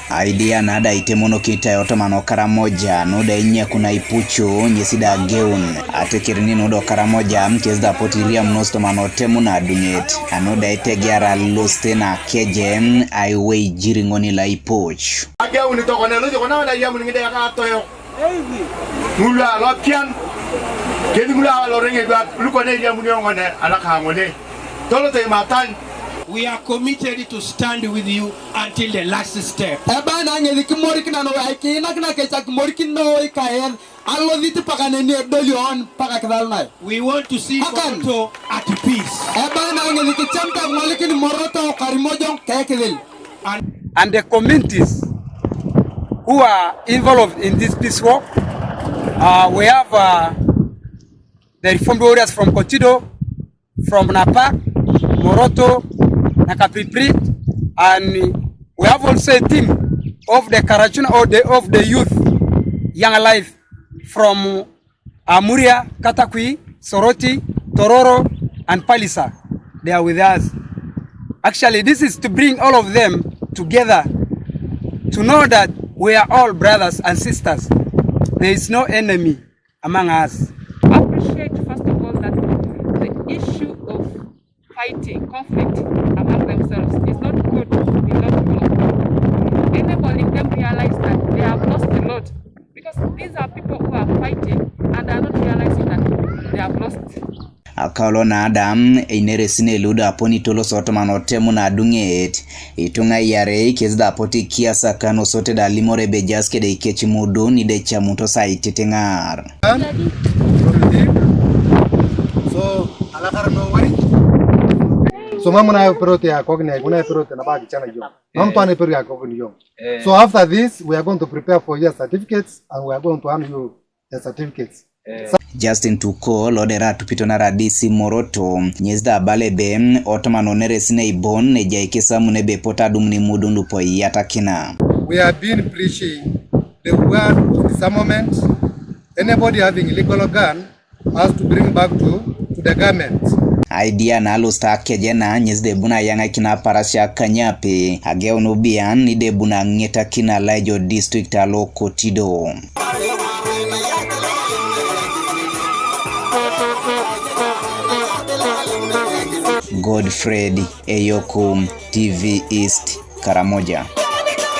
Aidiya nada itemono kita yotomano karamoja nuda Enyakun Aipuc nyesida geun atekirni nudo karamoja mkezda potiria mnosto mano temuna dunyet anoda itegiara lostena keje aiwei jiringoni la Aipuc geun to konelo jona la yamun ngide ka toyo mula lopian kedi mula lo renge ba lukone yamun ngone alaka ngone tolo te matan. We are committed to stand with you until the last step. We want to see Moroto at peace. And the communities who are involved in this peace work, we have the reformed warriors from Kotido, from Napak, Moroto, Nakapiprit, and we have also a team of the Karachuna of the youth, young alive from Amuria, Katakwi, Soroti, Tororo, and Palisa. They are with us. Actually, this is to bring all of them together to know that we are all brothers and sisters. There is no enemy among us. I appreciate, first of all, that the issue of fighting, conflict among themselves is not good in lot of people. Enabling them realize that they have lost a lot, because these are people who are fighting and are not realizing that they have lost. Akalo na Adam inere sine luda aponi tolo soto manotemu na dunget itunga Iyarei kezda apoti kiasa kano sote da limore bejaske de ikechi Imuudun ide chamuto sa itetengar. So alakar no wari. So mamuna perote ya kogne kuna perote na bagi chana yo. Mamtane perote ya kogne yo. So after this we are going to prepare for your certificates and we are going to hand you the certificates. Justin Tuko lodera tupito na radisi Moroto nyezda balebe otomano nere sine ibon neja ikesa munebe pota dumni Imuudun po yatakina. We have been preaching the word of disarmament. Anybody having illegal gun has to bring back to the government. Aidiya na losta kejena nyezde buna yanga kina parasha kanyape ageo nubian nide buna ngeta kina Laijo district alo Kotido. Godfred Enyakun TV East Karamoja.